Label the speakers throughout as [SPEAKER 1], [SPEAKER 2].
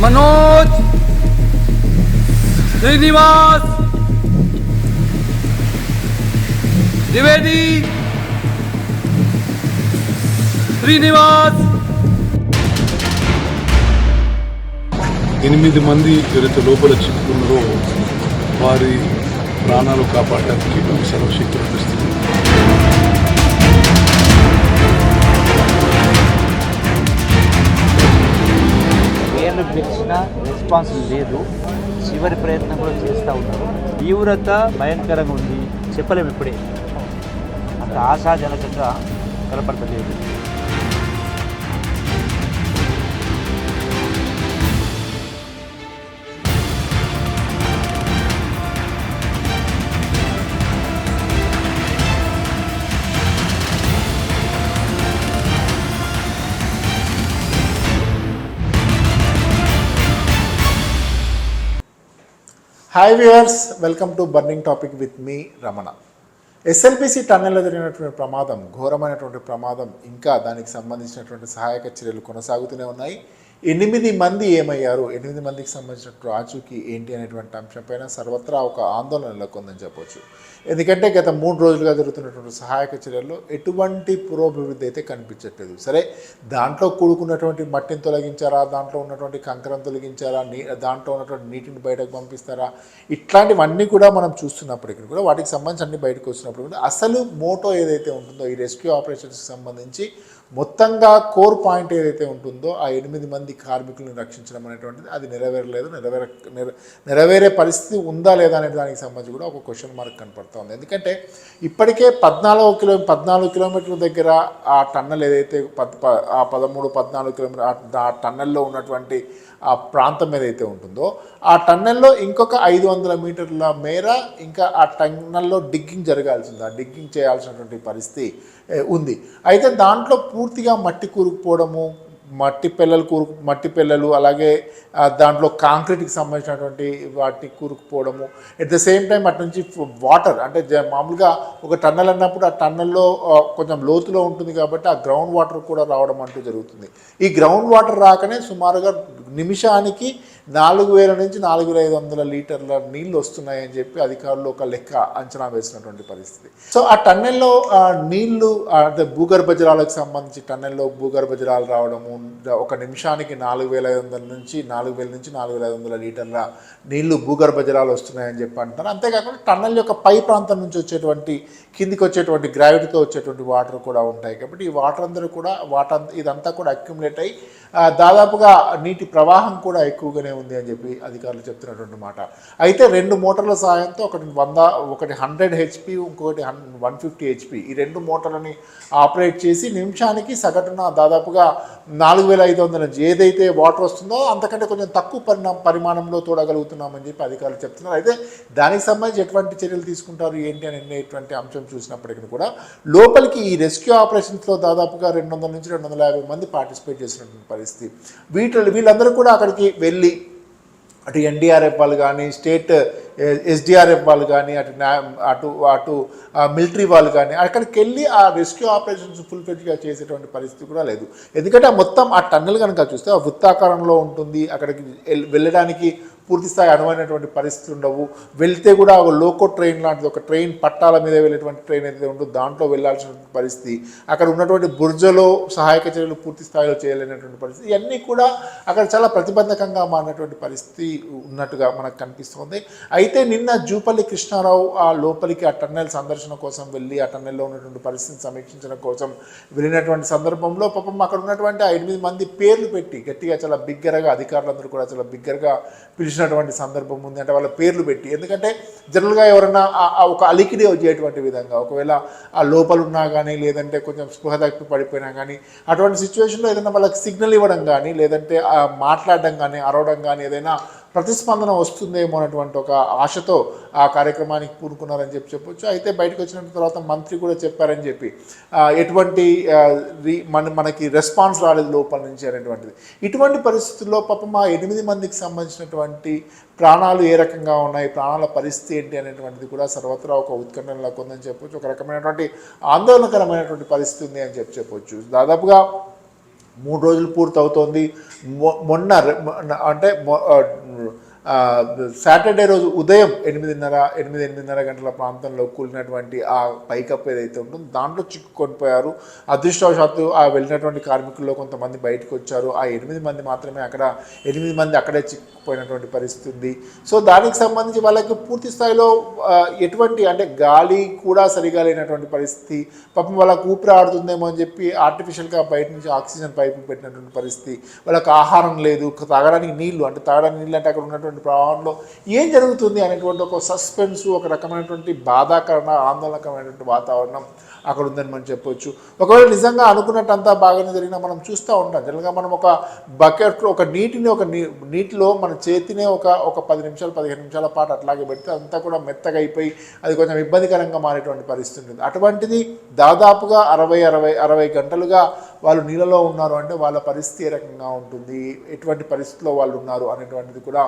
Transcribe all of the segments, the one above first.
[SPEAKER 1] मनोज, श्रीनिवास, द्विवेदी, శ్రీనివాస్.
[SPEAKER 2] 8 మంది ఎవరైతే లోపల చిక్కుకున్నారో వారి ప్రాణాలు కాపాడడానికి మనకు సర్వశక్తి లభిస్తుంది.
[SPEAKER 3] పేర్లు పిలిచినా రెస్పాన్స్ లేదు. చివరి ప్రయత్నం కూడా చేస్తూ ఉన్నారు. తీవ్రత భయంకరంగా ఉంది, చెప్పలేము ఇప్పుడే. అంత ఆశాజనకంగా కనపడతలేదు.
[SPEAKER 4] Hi viewers, welcome to burning topic with me Ramana. SLBC టన్నెల్లో జరిగినటువంటి ప్రమాదం, ఘోరమైనటువంటి ప్రమాదం, ఇంకా దానికి సంబంధించినటువంటి సహాయక చర్యలు కొనసాగుతూనే ఉన్నాయి. 8 మంది ఏమయ్యారు, 8 మందికి సంబంధించినటువంటి ఆచూకీ ఏంటి అనేటువంటి అంశంపైన సర్వత్రా ఒక ఆందోళన నెలకొందని చెప్పవచ్చు. ఎందుకంటే గత 3 రోజులుగా జరుగుతున్నటువంటి సహాయక చర్యల్లో ఎటువంటి పురోభివృద్ధి అయితే కనిపించట్లేదు. సరే, దాంట్లో కూడుకున్నటువంటి మట్టిని తొలగించారా, దాంట్లో ఉన్నటువంటి కంకరం తొలగించారా, దాంట్లో ఉన్నటువంటి నీటిని బయటకు పంపిస్తారా, ఇట్లాంటివన్నీ కూడా మనం చూస్తున్నప్పటికీ కూడా, వాటికి సంబంధించి అన్ని బయటకు వచ్చినప్పుడు కూడా అసలు మోటో ఏదైతే ఉంటుందో ఈ రెస్క్యూ ఆపరేషన్స్కి సంబంధించి మొత్తంగా కోర్ పాయింట్ ఏదైతే ఉంటుందో ఆ 8 మంది కార్మికులను రక్షించడం అనేటువంటిది అది నెరవేరలేదు. నెరవేరే పరిస్థితి ఉందా లేదా అనే దానికి సంబంధించి కూడా ఒక క్వశ్చన్ మార్క్ కనపడుతుంది. ఎందుకంటే ఇప్పటికే 14 కిలోమీటర్ల దగ్గర ఆ టన్నల్ ఏదైతే 13-14 కిలోమీటర్ ఆ టన్నల్లో ఉన్నటువంటి ఆ ప్రాంతం ఏదైతే ఉంటుందో ఆ టన్నెల్లో ఇంకొక 500 మీటర్ల మేర ఇంకా ఆ టన్నెల్లో డిగ్గింగ్ జరగాల్సింది, ఆ డిగ్గింగ్ చేయాల్సినటువంటి పరిస్థితి ఉంది. అయితే దాంట్లో పూర్తిగా మట్టి కూరుకుపోవడము, మట్టి పెళ్ళలు అలాగే దాంట్లో కాంక్రీట్కి సంబంధించినటువంటి వాటిని కూరుకుపోవడము, ఎట్ ద సేమ్ టైం అటు నుంచి వాటర్ అంటే మామూలుగా ఒక టన్నెల్ అన్నప్పుడు ఆ టన్నెల్లో కొంచెం లోతులో ఉంటుంది కాబట్టి ఆ గ్రౌండ్ వాటర్ కూడా రావడం అంటూ జరుగుతుంది. ఈ గ్రౌండ్ వాటర్ రాకనే సుమారుగా నిమిషానికి 4000 నుంచి 4500 లీటర్ల నీళ్ళు వస్తున్నాయని చెప్పి అధికారులు ఒక లెక్క అంచనా వేసినటువంటి పరిస్థితి. సో ఆ టన్నెల్లో నీళ్లు అంటే భూగర్భ జలాలకు సంబంధించి టన్నెల్లో భూగర్భ జలాలు రావడము, ఒక నిమిషానికి 4500 నుంచి 4500 లీటర్ల నీళ్లు భూగర్భ జలాలు వస్తున్నాయని చెప్పి అంటారు. అంతేకాకుండా టన్నెల్ యొక్క పై ప్రాంతం నుంచి వచ్చేటువంటి కిందికి వచ్చేటువంటి గ్రావిటీతో వచ్చేటువంటి వాటర్ కూడా ఉంటాయి కాబట్టి ఈ వాటర్ అందరూ కూడా ఇదంతా కూడా అక్యుములేట్ అయ్యి దాదాపుగా నీటి ప్రవాహం కూడా ఎక్కువగానే ఉంది అని చెప్పి అధికారులు చెప్తున్నటువంటి మాట. అయితే 2 మోటార్ల సాయంతో ఒకటి 100 హెచ్పి, ఇంకొకటి 150 హెచ్పి, ఈ 2 మోటార్లని ఆపరేట్ చేసి నిమిషానికి సగటున దాదాపుగా 4500 నుంచి ఏదైతే వాటర్ వస్తుందో అంతకంటే కొంచెం తక్కువ పరిమాణంలో తోడగలుగుతున్నామని చెప్పి అధికారులు చెప్తున్నారు. అయితే దానికి సంబంధించి ఎటువంటి చర్యలు తీసుకుంటారు ఏంటి అనేటువంటి అంశం చూసినప్పటికీ కూడా లోపలికి ఈ రెస్క్యూ ఆపరేషన్స్లో దాదాపుగా 200 నుంచి 250 మంది పార్టిసిపేట్ చేసినటువంటి పరిస్థితి. వీళ్ళందరూ కూడా అక్కడికి వెళ్ళి అటు ఎన్డీఆర్ఎఫ్ వాళ్ళు కానీ, స్టేట్ ఎస్డిఆర్ఎఫ్ వాళ్ళు కానీ, అటు మిలిటరీ వాళ్ళు కానీ అక్కడికి వెళ్ళి ఆ రెస్క్యూ ఆపరేషన్స్ ఫుల్ఫిల్గా చేసేటువంటి పరిస్థితి కూడా లేదు. ఎందుకంటే మొత్తం ఆ టన్నెల్ కనుక చూస్తే ఆ వృత్తాకారంలో ఉంటుంది. అక్కడికి వెళ్ళడానికి పూర్తిస్థాయి అనువైనటువంటి పరిస్థితులు ఉండవు. వెళ్తే కూడా ఒక లోకో ట్రైన్ లాంటిది, ఒక ట్రైన్ పట్టాల మీద వెళ్ళేటువంటి ట్రైన్ ఏదైతే ఉంటుందో దాంట్లో వెళ్ళాల్సినటువంటి పరిస్థితి, అక్కడ ఉన్నటువంటి బుర్జలో సహాయక చర్యలు పూర్తి స్థాయిలో చేయలేనటువంటి పరిస్థితి, ఇవన్నీ కూడా అక్కడ చాలా ప్రతిబంధకంగా మారినటువంటి పరిస్థితి ఉన్నట్టుగా మనకు కనిపిస్తుంది. అయితే నిన్న జూపల్లి కృష్ణారావు ఆ లోపలికి ఆ టన్నెల్ సందర్శన కోసం వెళ్ళి ఆ టన్నెల్లో ఉన్నటువంటి పరిస్థితిని సమీక్షించడం కోసం వెళ్ళినటువంటి సందర్భంలో పాపం అక్కడ ఉన్నటువంటి 8 మంది పేర్లు పెట్టి గట్టిగా చాలా బిగ్గరగా అధికారులందరూ కూడా చాలా బిగ్గరగా పిలిచినటువంటి సందర్భం ఉంది. అంటే వాళ్ళ పేర్లు పెట్టి, ఎందుకంటే జనరల్గా ఎవరైనా ఒక అలికిడి వచ్చేటువంటి విధంగా ఒకవేళ ఆ లోపల ఉన్నా కానీ లేదంటే కొంచెం స్పృహ తప్పి పడిపోయినా కానీ అటువంటి సిచ్యువేషన్లో ఏదైనా వాళ్ళకి సిగ్నల్ ఇవ్వడం కానీ లేదంటే మాట్లాడడం కానీ అరవడం కానీ ఏదైనా ప్రతిస్పందన వస్తుందేమో అనేటువంటి ఒక ఆశతో ఆ కార్యక్రమానికి పూనుకున్నారని చెప్పొచ్చు. అయితే బయటకు వచ్చిన తర్వాత మంత్రి కూడా చెప్పారని చెప్పి ఎటువంటి మనకి రెస్పాన్స్ రాలేదు లోపల నుంచి అనేటువంటిది. ఇటువంటి పరిస్థితుల్లో పాపం ఆ 8 మందికి సంబంధించినటువంటి ప్రాణాలు ఏ రకంగా ఉన్నాయి, ప్రాణాల పరిస్థితి ఏంటి అనేటువంటిది కూడా సర్వత్రా ఒక ఉత్కంఠనలోకి ఉందని చెప్పొచ్చు. ఒక రకమైనటువంటి ఆందోళనకరమైనటువంటి పరిస్థితి ఉంది అని చెప్పొచ్చు. దాదాపుగా 3 రోజులు పూర్తవుతోంది. మొన్న అంటే సాటర్డే రోజు ఉదయం 8:30 గంటల ప్రాంతంలో కూలినటువంటి ఆ పైకప్పు ఏదైతే ఉంటుందో దాంట్లో చిక్కుకొని పోయారు. అదృష్టవశాత్తు ఆ వెళ్ళినటువంటి కార్మికుల్లో కొంతమంది బయటకు వచ్చారు. ఆ 8 మంది మాత్రమే 8 మంది అక్కడే చిక్కుపోయినటువంటి పరిస్థితి ఉంది. సో దానికి సంబంధించి వాళ్ళకి పూర్తి స్థాయిలో ఎటువంటి అంటే గాలి కూడా సరిగా లేనటువంటి పరిస్థితి. పాపం వాళ్ళకు ఊపిరి ఆడుతుందేమో అని చెప్పి ఆర్టిఫిషియల్గా బయట నుంచి ఆక్సిజన్ పైపు పెట్టినటువంటి పరిస్థితి. వాళ్ళకి ఆహారం లేదు, తాగడానికి నీళ్ళు అంటే అక్కడ ఉన్నటువంటి ప్రవాహంలో ఏం జరుగుతుంది అనేటువంటి ఒక సస్పెన్స్, ఒక రకమైనటువంటి బాధాకరణ ఆందోళనకరమైనటువంటి వాతావరణం అక్కడ ఉందని మనం చెప్పొచ్చు. ఒకవేళ నిజంగా అనుకున్నట్టు అంతా బాగానే జరిగినా మనం చూస్తూ ఉంటాం. జనరల్గా మనం ఒక బకెట్లో ఒక నీటిలో మన చేతినే ఒక 10 నిమిషాలు 15 నిమిషాల పాటు అట్లాగే పెడితే అంతా కూడా మెత్తగా అయిపోయి అది కొంచెం ఇబ్బందికరంగా మారేటువంటి పరిస్థితి ఉంటుంది. అటువంటిది దాదాపుగా 60 గంటలుగా వాళ్ళు నీళ్ళలో ఉన్నారు అంటే వాళ్ళ పరిస్థితి ఏ రకంగా ఉంటుంది, ఎటువంటి పరిస్థితిలో వాళ్ళు ఉన్నారు అనేటువంటిది కూడా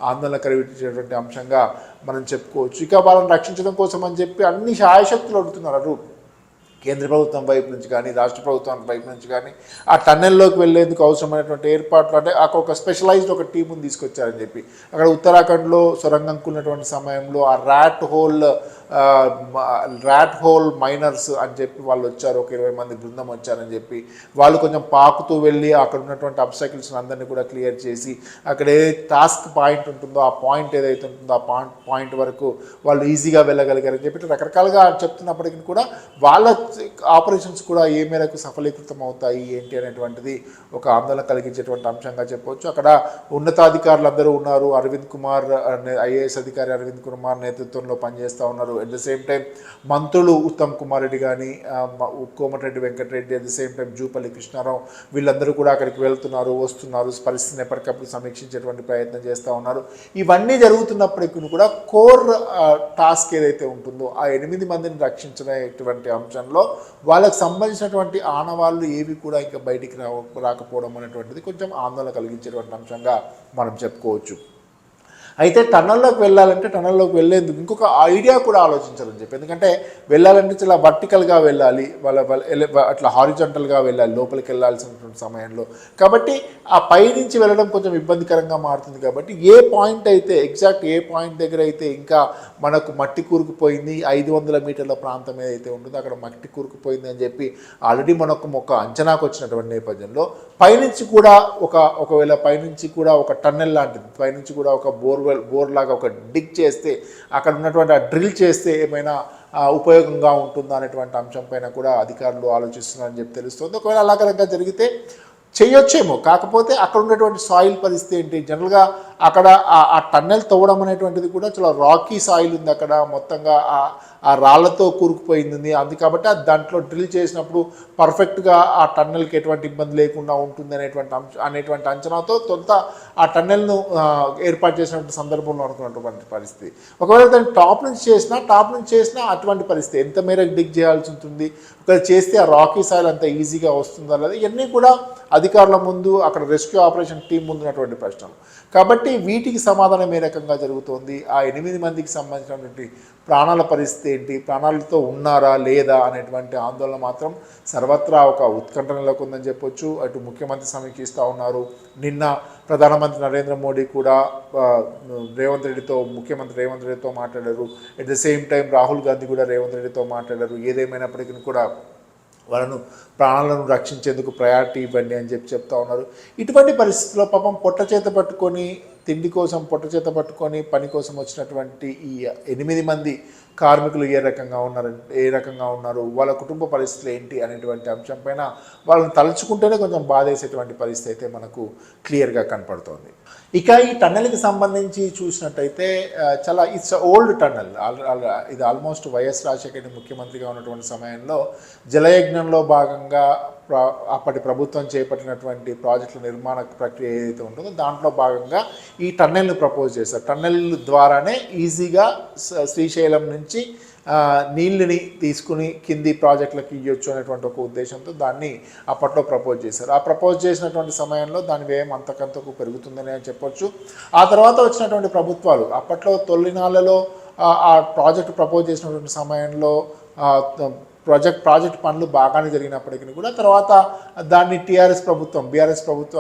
[SPEAKER 4] ఆందోళన కలిగించేటువంటి అంశంగా మనం చెప్పుకోవచ్చు. ఇక వాళ్ళని రక్షించడం కోసం అని చెప్పి అన్ని శాయశక్తులు అడుగుతున్నారు. కేంద్ర ప్రభుత్వం వైపు నుంచి కానీ రాష్ట్ర ప్రభుత్వం వైపు నుంచి కానీ ఆ టన్నెల్లోకి వెళ్ళేందుకు అవసరమైనటువంటి ఏర్పాట్లు అంటే ఒక స్పెషలైజ్డ్ ఒక టీముని తీసుకొచ్చారని చెప్పి అక్కడ ఉత్తరాఖండ్లో సొరంగం కూలినటువంటి సమయంలో ఆ ర్యాట్ హోల్ మైనర్స్ అని చెప్పి వాళ్ళు వచ్చారు. ఒక 20 మంది బృందం వచ్చారని చెప్పి వాళ్ళు కొంచెం పాకుతూ వెళ్ళి అక్కడ ఉన్నటువంటి అబ్స్టకిల్స్ అందరినీ కూడా క్లియర్ చేసి అక్కడ ఏ టాస్క్ పాయింట్ ఉంటుందో ఆ పాయింట్ ఏదైతే ఉంటుందో ఆ పాయింట్ వరకు వాళ్ళు ఈజీగా వెళ్ళగలిగారని చెప్పి రకరకాలుగా చెప్తున్నప్పటికీ కూడా వాళ్ళ ఆపరేషన్స్ కూడా ఏ మేరకు సఫలీకృతం అవుతాయి ఏంటి అనేటువంటిది ఒక ఆందోళన కలిగించేటువంటి అంశంగా చెప్పవచ్చు. అక్కడ ఉన్నతాధికారులు అందరూ ఉన్నారు. అరవింద్ కుమార్ ఐఏఎస్ అధికారి అరవింద్ కుమార్ నేతృత్వంలో పనిచేస్తూ ఉన్నారు. అట్ ద సేమ్ టైం మంత్రులు ఉత్తమ్ కుమార్ రెడ్డి కానీ Komatireddy Venkatreddy, at the same time Jupally Krishnarao వీళ్ళందరూ కూడా అక్కడికి వెళ్తున్నారు, వస్తున్నారు, పరిస్థితిని ఎప్పటికప్పుడు సమీక్షించేటువంటి ప్రయత్నం చేస్తూ ఉన్నారు. ఇవన్నీ జరుగుతున్నప్పటికీ కూడా కోర్ టాస్క్ ఏదైతే ఉంటుందో ఆ 8 మందిని రక్షించేటువంటి అంశంలో వాళ్ళకు సంబంధించినటువంటి ఆనవాళ్ళు ఏవి కూడా ఇంకా బయటికి రాకపోవడం అనేటువంటిది కొంచెం ఆందోళన కలిగించేటువంటి అంశంగా మనం చెప్పుకోవచ్చు. అయితే టన్నల్లోకి వెళ్ళేందుకు ఇంకొక ఐడియా కూడా ఆలోచించాలని చెప్పి, ఎందుకంటే వెళ్ళాలంటే చాలా వర్టికల్గా వెళ్ళాలి, అట్లా హారిజంటల్గా వెళ్ళాలి లోపలికి వెళ్ళాల్సినటువంటి సమయంలో. కాబట్టి ఆ పైనుంచి వెళ్ళడం కొంచెం ఇబ్బందికరంగా మారుతుంది. కాబట్టి ఎగ్జాక్ట్ ఏ పాయింట్ దగ్గర అయితే ఇంకా మనకు మట్టి కూరుకుపోయింది 500 మీటర్ల ప్రాంతం ఏదైతే ఉంటుందో అక్కడ మట్టి కూరుకుపోయింది అని చెప్పి ఆల్రెడీ మనకు ఒక అంచనాకు వచ్చినటువంటి నేపథ్యంలో పైనుంచి కూడా ఒకవేళ పైనుంచి కూడా ఒక టన్నెల్ లాంటిది, పైనుంచి కూడా ఒక బోర్ లాగా ఒక డిగ్ చేస్తే అక్కడ ఉన్నటువంటి ఆ డ్రిల్ చేస్తే ఏమైనా ఉపయోగంగా ఉంటుందా అనేటువంటి అంశం పైన కూడా అధికారులు ఆలోచిస్తున్నారని చెప్పి తెలుస్తుంది. ఒకవేళ అలా కనుక జరిగితే చేయొచ్చేమో, కాకపోతే అక్కడ ఉన్నటువంటి సాయిల్ పరిస్థితి ఏంటి, జనరల్గా అక్కడ ఆ టన్నెల్ తవ్వడం అనేటువంటిది కూడా చాలా రాకీ సాయిల్ ఉంది, అక్కడ మొత్తంగా ఆ రాళ్లతో కూరుకుపోయింది. అది కాబట్టి దాంట్లో డ్రిల్ చేసినప్పుడు పర్ఫెక్ట్గా ఆ టన్నెల్కి ఎటువంటి ఇబ్బంది లేకుండా ఉంటుంది అనేటువంటి అంచనాతో కొంత ఆ టన్నెల్ను ఏర్పాటు చేసినటువంటి సందర్భంలో అనుకున్నటువంటి పరిస్థితి. ఒకవేళ దాన్ని టాప్ నుంచి చేసినా అటువంటి పరిస్థితి ఎంత మేరకు డిగ్ చేయాల్సి ఉంటుంది, ఒకవేళ చేస్తే ఆ రాకీ సాయిల్ అంత ఈజీగా వస్తుందా లేదా, ఇవన్నీ కూడా అధికారుల ముందు అక్కడ రెస్క్యూ ఆపరేషన్ టీం ముందున్నటువంటి ప్రశ్నలు. కాబట్టి వీటికి సమాధానం ఏ రకంగా జరుగుతోంది, ఆ 8 మందికి సంబంధించినటువంటి ప్రాణాల పరిస్థితి ఏంటి, ప్రాణాలతో ఉన్నారా లేదా అనేటువంటి ఆందోళన మాత్రం సర్వత్రా ఒక ఉత్కంఠ నెలకొందని చెప్పొచ్చు. అటు ముఖ్యమంత్రి సమీక్షిస్తూ ఉన్నారు. నిన్న ప్రధానమంత్రి నరేంద్ర మోడీ కూడా ముఖ్యమంత్రి రేవంత్ రెడ్డితో మాట్లాడారు. At the same time Rahul Gandhi కూడా రేవంత్ రెడ్డితో మాట్లాడారు. ఏదేమైనప్పటికీ కూడా ప్రాణాలను రక్షించేందుకు ప్రయారిటీ ఇవ్వండి అని చెప్తా ఉన్నారు. ఇటువంటి పరిస్థితుల్లో పాపం తిండి కోసం పొట్ట చేత పట్టుకొని పని కోసం వచ్చినటువంటి ఈ 8 మంది కార్మికులు ఏ రకంగా ఉన్నారు, వాళ్ళ కుటుంబ పరిస్థితులు ఏంటి అనేటువంటి అంశం పైన వాళ్ళని తలుచుకుంటేనే కొంచెం బాధేసేటువంటి పరిస్థితి అయితే మనకు క్లియర్గా కనపడుతోంది. ఇక ఈ టన్నెల్కి సంబంధించి చూసినట్టయితే ఇట్స్ ఓల్డ్ టన్నెల్. ఇది ఆల్మోస్ట్ వైఎస్ రాజశేఖర్ ముఖ్యమంత్రిగా ఉన్నటువంటి సమయంలో జలయజ్ఞంలో భాగంగా అప్పటి ప్రభుత్వం చేపట్టినటువంటి ప్రాజెక్టుల నిర్మాణ ప్రక్రియ ఏదైతే ఉంటుందో దాంట్లో భాగంగా ఈ టన్నెల్ను ప్రపోజ్ చేశారు. టన్నెల్ ద్వారానే ఈజీగా శ్రీశైలం నుంచి నీళ్ళని తీసుకుని కింది ప్రాజెక్టులకు ఇవ్వచ్చు అనేటువంటి ఒక ఉద్దేశంతో దాన్ని అప్పట్లో ప్రపోజ్ చేశారు. ఆ ప్రపోజ్ చేసినటువంటి సమయంలో దాని వ్యయం అంతకంతకు పెరుగుతుందని అని చెప్పొచ్చు. ఆ తర్వాత వచ్చినటువంటి ప్రభుత్వాలు అప్పట్లో తొలినాళ్లలో ఆ ప్రాజెక్టు ప్రపోజ్ చేసినటువంటి సమయంలో ప్రాజెక్ట్ పనులు బాగానే జరిగినప్పటికీ కూడా తర్వాత దాన్ని బీఆర్ఎస్ ప్రభుత్వ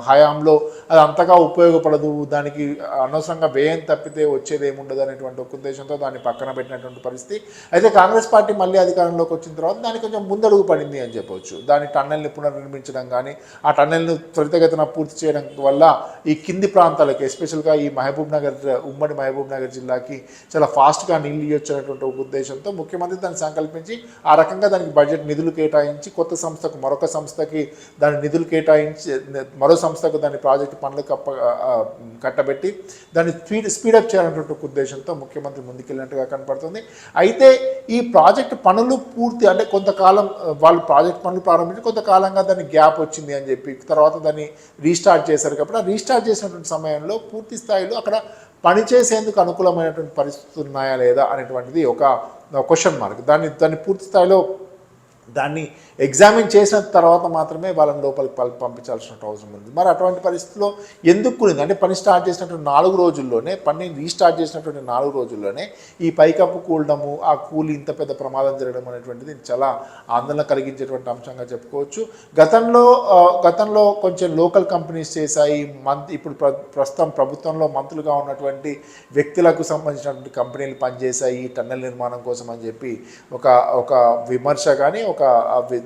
[SPEAKER 4] హయాంలో అది అంతగా ఉపయోగపడదు, దానికి అనవసరంగా వ్యయం తప్పితే వచ్చేది ఏముండదు అనేటువంటి ఒక ఉద్దేశంతో దాన్ని పక్కన పెట్టినటువంటి పరిస్థితి. అయితే కాంగ్రెస్ పార్టీ మళ్ళీ అధికారంలోకి వచ్చిన తర్వాత దానికి కొంచెం ముందడుగు పడింది అని చెప్పవచ్చు. దాని టన్నెల్ని పునర్నిర్మించడం కానీ, ఆ టన్నెల్ను త్వరితగతిన పూర్తి చేయడం వల్ల ఈ కింది ప్రాంతాలకి, ఎస్పెషల్గా ఈ ఉమ్మడి మహబూబ్ నగర్ జిల్లాకి చాలా ఫాస్ట్గా నీళ్ళు ఇవ్వచ్చనేటువంటి ఒక ఉద్దేశంతో ముఖ్యమంత్రి దాన్ని సంకల్పించి ఆ రకంగా దానికి బడ్జెట్ నిధులు కేటాయించి కొత్త సంస్థకు, మరొక సంస్థకి దాని నిధులు కేటాయించి మరో సంస్థకు దాని ప్రాజెక్టు పనులు కట్టబెట్టి దాన్ని స్పీడప్ చేయాలనేటువంటి ఒక ఉద్దేశంతో ముఖ్యమంత్రి ముందుకెళ్ళినట్టుగా కనపడుతుంది. అయితే ఈ ప్రాజెక్టు పనులు పూర్తి అంటే కొంతకాలం వాళ్ళు ప్రాజెక్ట్ పనులు ప్రారంభించి కొంతకాలంగా దాన్ని గ్యాప్ వచ్చింది అని చెప్పి తర్వాత దాన్ని రీస్టార్ట్ చేశారు. కాబట్టి ఆ రీస్టార్ట్ చేసినటువంటి సమయంలో పూర్తి స్థాయిలో అక్కడ పనిచేసేందుకు అనుకూలమైనటువంటి పరిస్థితులు ఉన్నాయా లేదా అనేటువంటిది ఒక క్వశ్చన్ మార్క్. దాన్ని పూర్తి స్థాయిలో దాన్ని ఎగ్జామిన్ చేసిన తర్వాత మాత్రమే వాళ్ళని లోపలికి పంపించాల్సిన అవసరం ఉంది. మరి అటువంటి పరిస్థితిలో ఎందుకు కూలింది అంటే పని స్టార్ట్ చేసినటువంటి 4 రోజుల్లోనే, పని రీస్టార్ట్ చేసినటువంటి 4 రోజుల్లోనే ఈ పైకప్పు కూలడము, ఆ కూలి ఇంత పెద్ద ప్రమాదం జరగడం అనేటువంటిది చాలా ఆందోళన కలిగించేటువంటి అంశంగా చెప్పుకోవచ్చు. గతంలో కొంచెం లోకల్ కంపెనీస్ చేశాయి. ఇప్పుడు ప్రస్తుతం ప్రభుత్వంలో మంత్రులుగా ఉన్నటువంటి వ్యక్తులకు సంబంధించినటువంటి కంపెనీలు పనిచేశాయి ఈ టన్నెల్ నిర్మాణం కోసం అని చెప్పి ఒక విమర్శ కానీ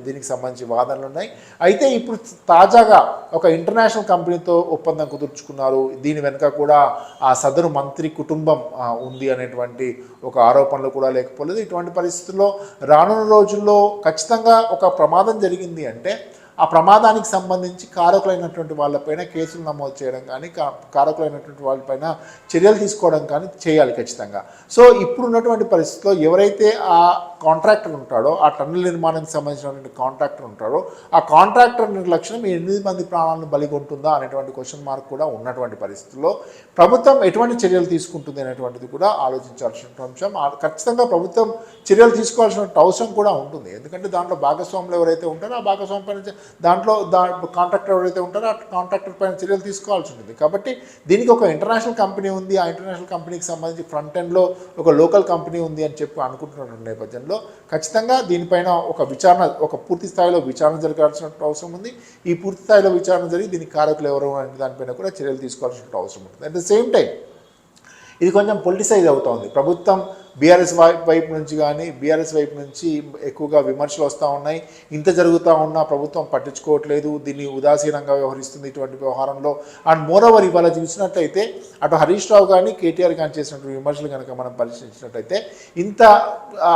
[SPEAKER 4] దీనికి సంబంధించి వాదనలు ఉన్నాయి. అయితే ఇప్పుడు తాజాగా ఒక ఇంటర్నేషనల్ కంపెనీతో ఒప్పందం కుదుర్చుకున్నారు. దీని వెనుక కూడా ఆ సదరు మంత్రి కుటుంబం ఉంది అనేటువంటి ఒక ఆరోపణలు కూడా లేకపోలేదు. ఇటువంటి పరిస్థితుల్లో రానున్న రోజుల్లో ఖచ్చితంగా ఒక ప్రమాదం జరిగింది అంటే ఆ ప్రమాదానికి సంబంధించి కారకులైనటువంటి వాళ్ళపైన కేసులు నమోదు చేయడం కానీ, కారకులైనటువంటి వాళ్ళపైన చర్యలు తీసుకోవడం కానీ చేయాలి ఖచ్చితంగా. సో ఇప్పుడున్నటువంటి పరిస్థితిలో ఎవరైతే ఆ కాంట్రాక్టర్ ఉంటాడో, ఆ టన్నెల్ నిర్మాణానికి సంబంధించినటువంటి కాంట్రాక్టర్ ఉంటాడో, ఆ కాంట్రాక్టర్ నిర్లక్ష్యం 8 మంది ప్రాణాలను బలిగొంటుందా అనేటువంటి క్వశ్చన్ మార్క్ కూడా ఉన్నటువంటి పరిస్థితుల్లో ప్రభుత్వం ఎటువంటి చర్యలు తీసుకుంటుంది అనేటువంటిది కూడా ఆలోచించాల్సిన అంశం. ఖచ్చితంగా ప్రభుత్వం చర్యలు తీసుకోవాల్సిన అవసరం కూడా ఉంటుంది. ఎందుకంటే దాంట్లో భాగస్వాములు ఎవరైతే ఉంటారో ఆ భాగస్వామి పైన దాంట్లో కాంట్రాక్టర్ ఎవరైతే ఉంటారో ఆ కాంట్రాక్టర్ పైన చర్యలు తీసుకోవాల్సి ఉంటుంది. కాబట్టి దీనికి ఒక ఇంటర్నేషనల్ కంపెనీ ఉంది, ఆ ఇంటర్నేషనల్ కంపెనీకి సంబంధించి ఫ్రంట్ ఎండ్లో ఒక లోకల్ కంపెనీ ఉంది అని చెప్పి అనుకుంటున్న నేపథ్యంలో ఖచ్చితంగా దీనిపైన ఒక పూర్తి స్థాయిలో విచారణ జరగాల్సిన అవసరం ఉంది. ఈ పూర్తి స్థాయిలో విచారణ జరిగి దీనికి కారకులు ఎవరు అనే దానిపైన కూడా చర్యలు తీసుకోవాల్సిన అవసరం ఉంటుంది. అట్ ద సేమ్ టైం ఇది కొంచెం పొలిటిసైజ్ అవుతుంది. ప్రభుత్వం బీఆర్ఎస్ వైపు నుంచి కానీ బీఆర్ఎస్ వైపు నుంచి ఎక్కువగా విమర్శలు వస్తూ ఉన్నాయి. ఇంత జరుగుతూ ఉన్నా ప్రభుత్వం పట్టించుకోవట్లేదు, దీన్ని ఉదాసీనంగా వ్యవహరిస్తుంది ఇటువంటి వ్యవహారంలో. అండ్ మోరోవర్ ఇవాళ చూసినట్లయితే అటు హరీష్ రావు కానీ కేటీఆర్ కానీ చేసినటువంటి విమర్శలు కనుక మనం పరిశీలించినట్లయితే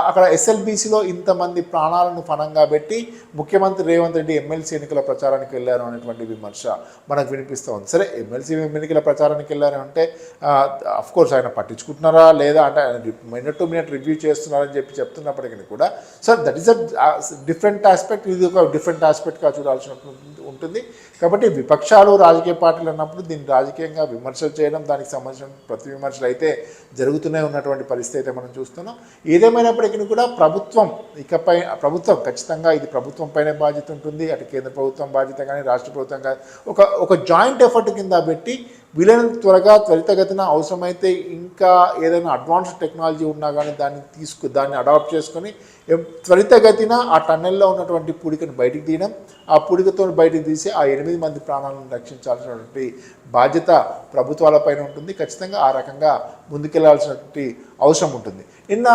[SPEAKER 4] అక్కడ ఎస్ఎల్బీసీలో ఇంతమంది ప్రాణాలను పణంగా పెట్టి ముఖ్యమంత్రి రేవంత్ రెడ్డి ఎమ్మెల్సీ ఎన్నికల ప్రచారానికి వెళ్ళారు అనేటువంటి విమర్శ మనకు వినిపిస్తూ ఉంది. సరే, ఎమ్మెల్సీ ఎన్నికల ప్రచారానికి వెళ్ళారు అంటే అఫ్కోర్స్ ఆయన పట్టించుకుంటున్నారా లేదా అంటే ఆయన మినిట్ టు మినిట్ రివ్యూ చేస్తున్నారని చెప్తున్నప్పటికీ కూడా sir that is a different aspect, ఇది ఒక డిఫరెంట్ ఆస్పెక్ట్గా చూడాల్సి ఉంటుంది. కాబట్టి విపక్షాలు రాజకీయ పార్టీలు అన్నప్పుడు దీన్ని రాజకీయంగా విమర్శలు చేయడం, దానికి సంబంధించిన ప్రతి విమర్శలు అయితే జరుగుతూనే ఉన్నటువంటి పరిస్థితి అయితే మనం చూస్తున్నాం. ఏదేమైనప్పటికీ కూడా ప్రభుత్వం ఖచ్చితంగా ఇది ప్రభుత్వం పైనే బాధ్యత ఉంటుంది. అటు కేంద్ర ప్రభుత్వం బాధ్యత కానీ రాష్ట్ర ప్రభుత్వం కానీ ఒక జాయింట్ ఎఫర్ట్ కింద పెట్టి వీలైనంత త్వరితగతిన అవసరమైతే ఇంకా ఏదైనా అడ్వాన్స్డ్ టెక్నాలజీ ఉన్నా కానీ దాన్ని అడాప్ట్ చేసుకొని త్వరితగతిన ఆ టన్నెల్లో ఉన్నటువంటి పూడికను బయటికి తీయడం, ఆ పూడికతో బయటికి తీసి ఆ 8 మంది ప్రాణాలను రక్షించాల్సినటువంటి బాధ్యత ప్రభుత్వాలపైన ఉంటుంది. ఖచ్చితంగా ఆ రకంగా ముందుకెళ్లాల్సినటువంటి అవసరం ఉంటుంది. నిన్న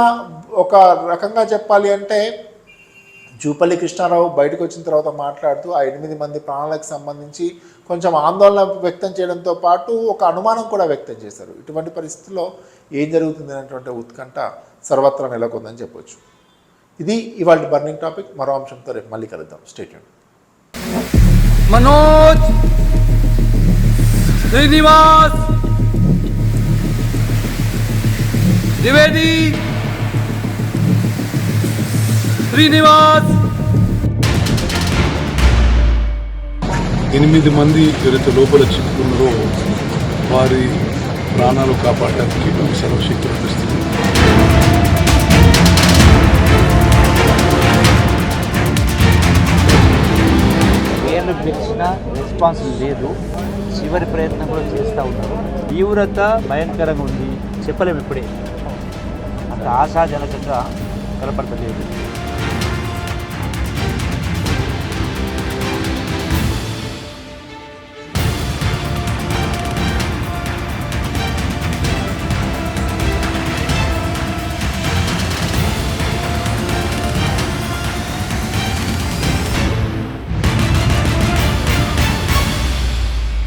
[SPEAKER 4] ఒక రకంగా చెప్పాలి అంటే జూపల్లి కృష్ణారావు బయటకు వచ్చిన తర్వాత మాట్లాడుతూ ఆ 8 మంది ప్రాణాలకు సంబంధించి కొంచెం ఆందోళన వ్యక్తం చేయడంతో పాటు ఒక అనుమానం కూడా వ్యక్తం చేశారు. ఇటువంటి పరిస్థితుల్లో ఏం జరుగుతుంది అనేటువంటి ఉత్కంఠ సర్వత్రా నెలకొందని చెప్పొచ్చు. ఇది ఇవాళ బర్నింగ్ టాపిక్. మరో అంశంతో రేపు మళ్ళీ కలుద్దాం. Stay tuned.
[SPEAKER 1] మనోజ్, శ్రీనివాస్, ద్వివేది, శ్రీనివాస్.
[SPEAKER 2] 8 మంది ఎవరైతే లోపల చిక్కుకున్నారో వారి ప్రాణాలు కాపాడడానికి మేము సర్వశక్తులు చూస్తున్నాం.
[SPEAKER 3] పేర్లు పిలిచిన రెస్పాన్స్ లేదు, చివరి ప్రయత్నం కూడా చేస్తూ ఉన్నారు. తీవ్రత భయంకరంగా ఉంది, చెప్పలేము ఇప్పుడే, అంత ఆశాజనకంగా కనపడతలేదు.